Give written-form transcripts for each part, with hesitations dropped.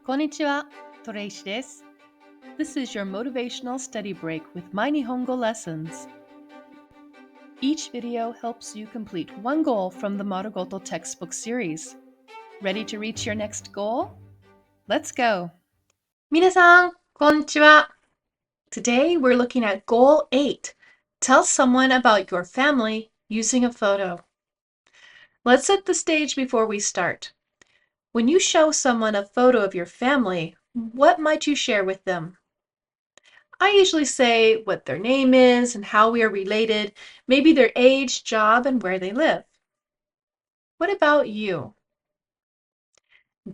こんにちは、トレイシです。This is your motivational study break with My Nihongo lessons. Each video helps you complete one goal from the Marugoto textbook series. Ready to reach your next goal? Let's go! 皆さん、こんにちは。Today we're looking at Goal 8. Tell someone about your family using a photo. Let's set the stage before we start. When you show someone a photo of your family, what might you share with them? I usually say what their name is and how we are related, maybe their age, job, and where they live. What about you?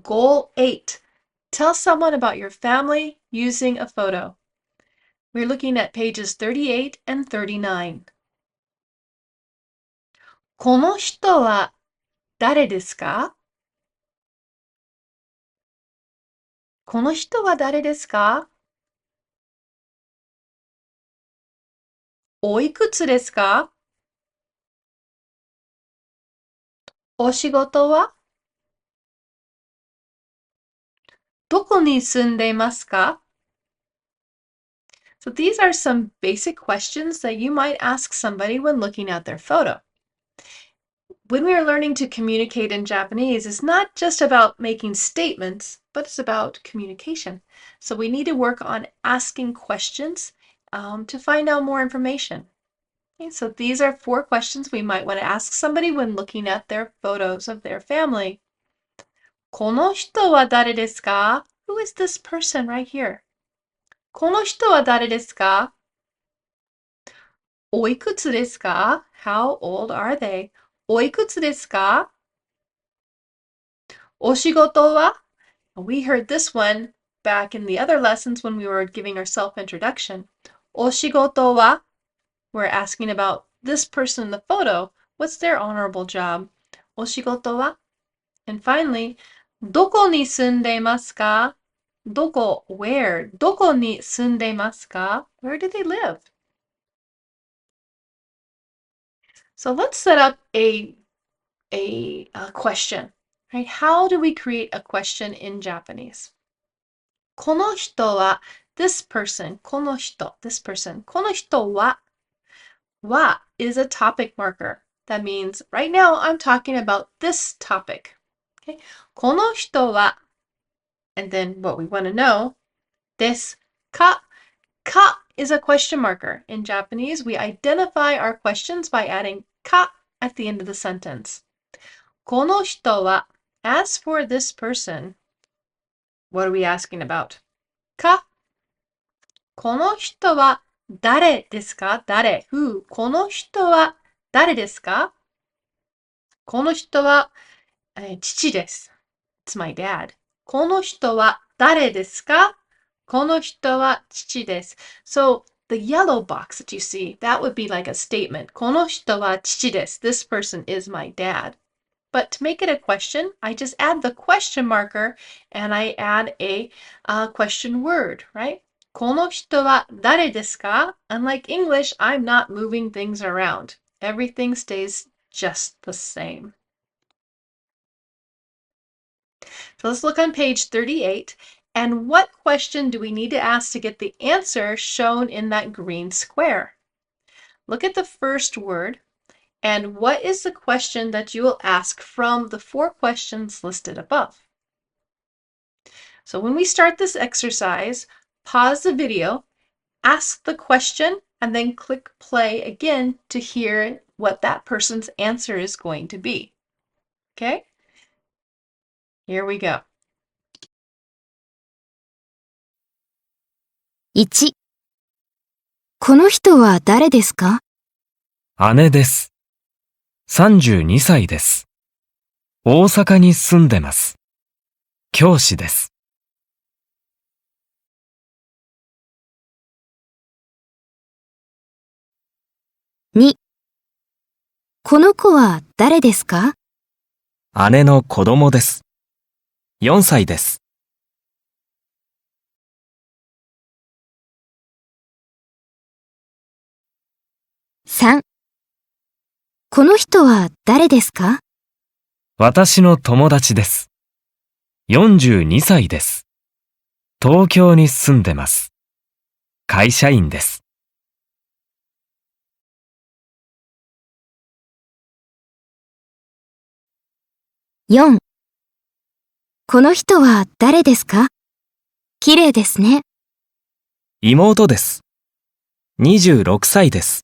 Goal 8. Tell someone about your family using a photo. We're looking at pages 38 and 39. この人は誰ですか？この人は誰ですか？おいくつですか？お仕事は？どこに住んでいますか？ So these are some basic questions that you might ask somebody when looking at their photo. When we are learning to communicate in Japanese, it's not just about making statements, but it's about communication. So we need to work on asking questions to find out more information. Okay, so these are 4 questions we might want to ask somebody when looking at their photos of their family. この人は誰ですか? Who is this person right here? この人は誰ですか? おいくつですか? How old are they? おいくつですか? お仕事は? We heard this one back in the other lessons when we were giving our self-introduction. お仕事は? We're asking about this person in the photo. What's their honorable job? お仕事は? And finally, どこに住んでいますか? どこ, where? どこに住んでいますか? Where do they live? So let's set up a question. Right? How do we create a question in Japanese? この人は this person. この人 this person. この人は wa is a topic marker. That means right now I'm talking about this topic. Okay? この人は and then what we want to know, ですか ka is a question marker. In Japanese, we identify our questions by adding ka at the end of the sentence. この人は as for this person, what are we asking about? かこの人は誰ですか? 誰 who この人は誰ですか? この人は、父です。It's my dad. この人は誰ですか? この人は父です。So the yellow box that you see, that would be like a statement. この人は父です。This person is my dad. But to make it a question, I just add the question marker and I add a question word, right? この人は誰ですか? Unlike English, I'm not moving things around. Everything stays just the same. So let's look on page 38. And what question do we need to ask to get the answer shown in that green square? Look at the first word. And what is the question that you will ask from the 4 questions listed above? So when we start this exercise, pause the video, ask the question, and then click play again to hear what that person's answer is going to be. Okay? Here we go. 1、この人は誰ですか？姉です。32歳です。大阪に住んでます。教師です。2、この子は誰ですか？姉の子供です。4歳です。3、この人は誰ですか？私の友達です。42歳です。東京に住んでます。会社員です。4、この人は誰ですか？綺麗ですね。妹です。26歳です。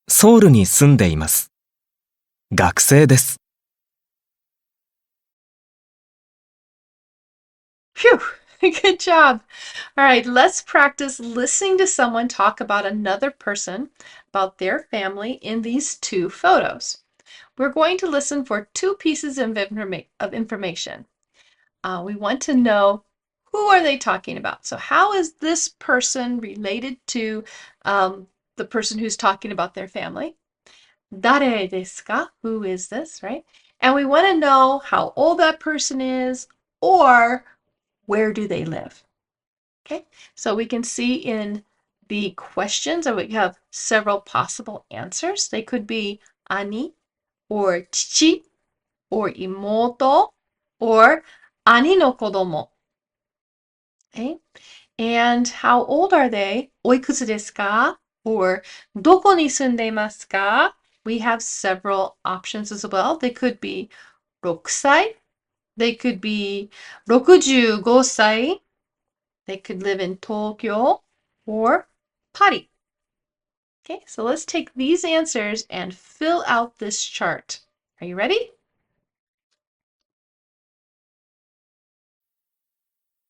ソウルに住んでいます。学生です。Phew! Good job. All right, let's practice listening to someone talk about another person, about their family in these two photos. We're going to listen for two pieces of information. We want to know, who are they talking about? So how is this person related to the person who's talking about their family? 誰ですか? Who is this, right? And we want to know how old that person is, or where do they live? Okay, so we can see in the questions that we have several possible answers. They could be ani, or chichi, or imoto, or ani no kodomo. Okay, and how old are they? Oikutsu desu ka? Or doko ni sundemasu ka? We have several options as well. They could be 6歳, they could be 65歳, they could live in Tokyo or Paris. Okay, so let's take these answers and fill out this chart. Are you ready?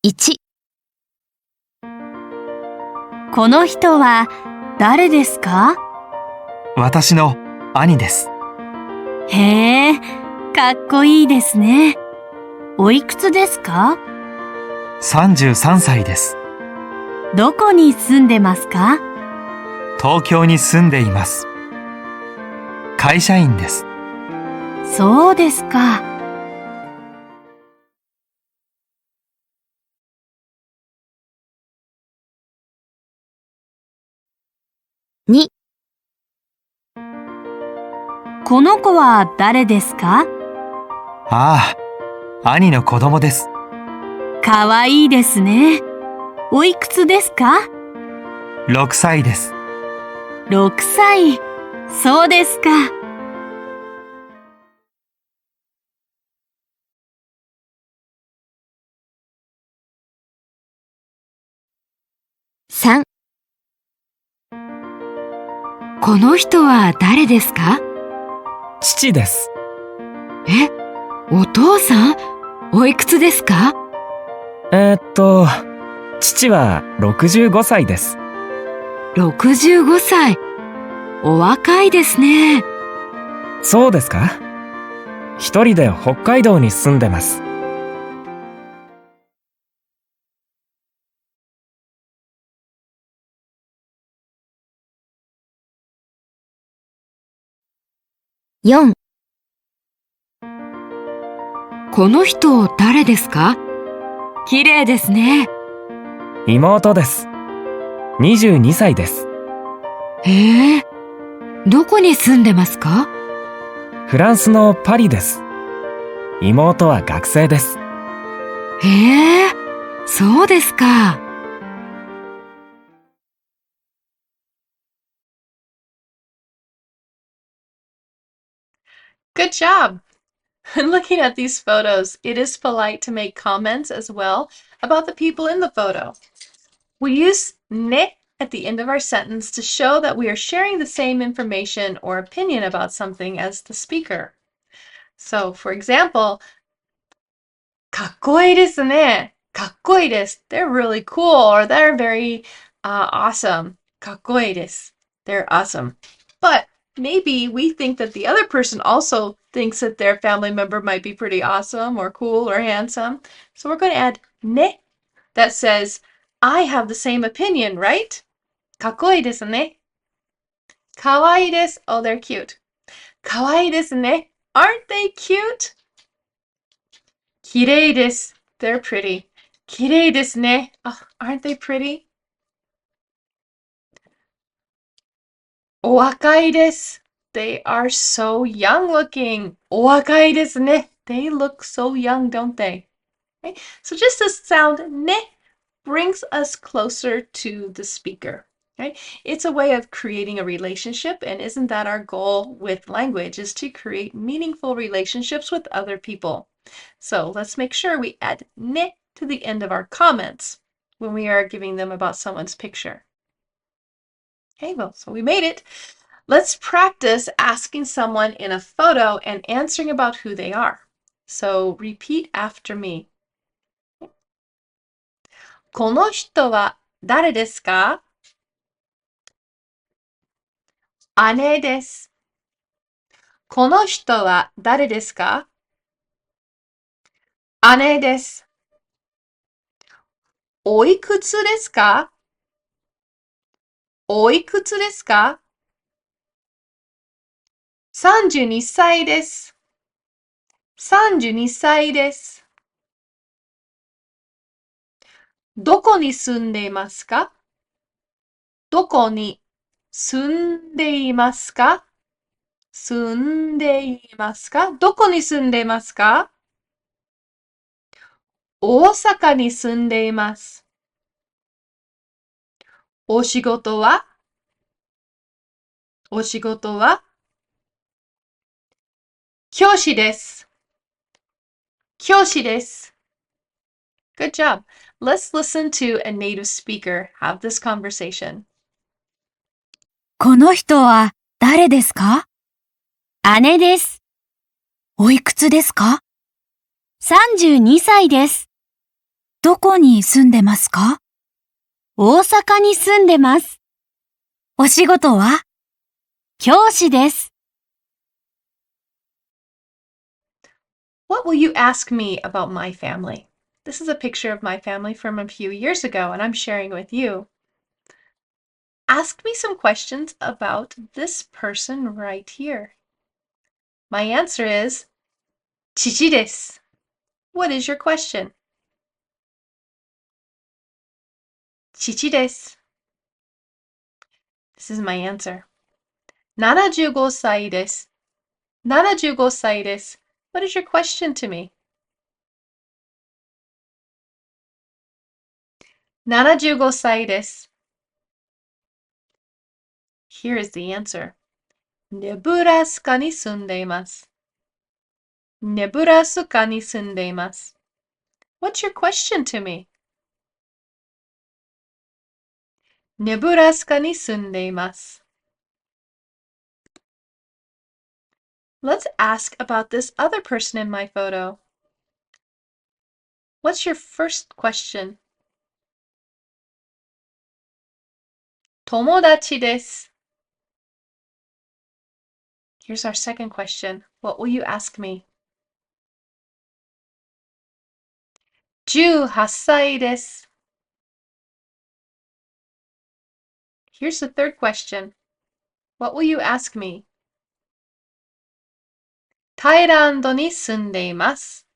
1、この人は誰ですか？私の兄です。へえ、かっこいいですね。おいくつですか？33歳です。どこに住んでますか？東京に住んでいます。会社員です。そうですか。2、この子は誰ですか？ああ、兄の子供です。かわいいですね。おいくつですか6歳です。？6歳。そうですか。3、この人は誰ですか？父です。え、お父さん？おいくつですか？父は65歳です。65歳。お若いですね。そうですか？一人で北海道に住んでます。4、この人誰ですか？綺麗ですね。妹です。22歳です。へえ、どこに住んでますか？フランスのパリです。妹は学生です。へえ、そうですか。Good job! Looking at these photos, it is polite to make comments as well about the people in the photo. We use ne at the end of our sentence to show that we are sharing the same information or opinion about something as the speaker. So, for example, かっこいいですね. かっこいいです. They're really cool, or they're very awesome. かっこいいです. They're awesome. But maybe we think that the other person also thinks that their family member might be pretty awesome or cool or handsome. So we're going to add ne that says, I have the same opinion, right? かっこいいですね. かわいいです. Oh, they're cute. かわいいですね. Aren't they cute? きれいです. They're pretty. きれいですね. Oh, aren't they pretty? お若いです. They are so young looking. お若いですね. They look so young, don't they? Okay? So just the sound ne brings us closer to the speaker. Right? It's a way of creating a relationship, and isn't that our goal with language, is to create meaningful relationships with other people. So let's make sure we add ne to the end of our comments when we are giving them about someone's picture. Okay, well, so we made it. Let's practice asking someone in a photo and answering about who they are. So repeat after me. この人は誰ですか？姉です。この人は誰ですか？姉です。おいくつですか？おいくつですか？32歳です。32歳です。どこに住んでいますか？どこに住んでいますか？住んでいますか？どこに住んでいますか？大阪に住んでいます。お仕事は？お仕事は？教師です。教師です。Good job. Let's listen to a native speaker have this conversation. この人は誰ですか？姉です。おいくつですか？32歳です。どこに住んでますか？大阪に住んでます。お仕事は？教師です。What will you ask me about my family? This is a picture of my family from a few years ago, and I'm sharing with you. Ask me some questions about this person right here. My answer is 父です。What is your question? 父です。This is my answer. 75歳です。75歳です。What is your question to me? 75歳です。Here is the answer. ネブラスカに住んでいます。ネブラスカに住んでいます。What's your question to me? ネブラスカに住んでいます。Let's ask about this other person in my photo. What's your first question? 友達です。Here's our second question. What will you ask me? 18歳です。Here's the third question. What will you ask me? タイランドに住んでいます。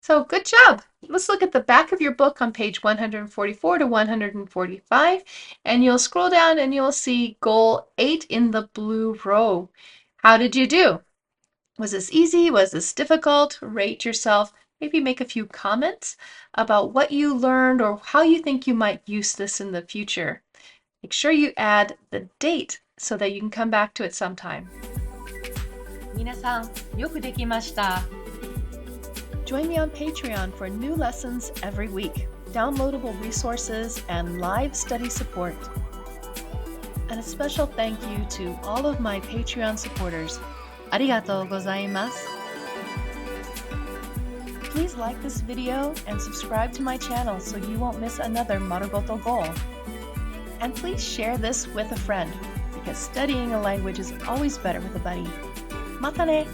So good job. Let's look at the back of your book on page 144 to 145, and you'll scroll down and you'll see goal 8 in the blue row. How did you do? Was this easy? Was this difficult? Rate yourself. Maybe make a few comments about what you learned or how you think you might use this in the future. Make sure you add the date so that you can come back to it sometime. 皆さん、よくできました。Join me on Patreon for new lessons every week, downloadable resources, and live study support. And a special thank you to all of my Patreon supporters. ありがとうございます。Please like this video and subscribe to my channel so you won't miss another Marugoto Goal. And please share this with a friend, because studying a language is always better with a buddy. またね!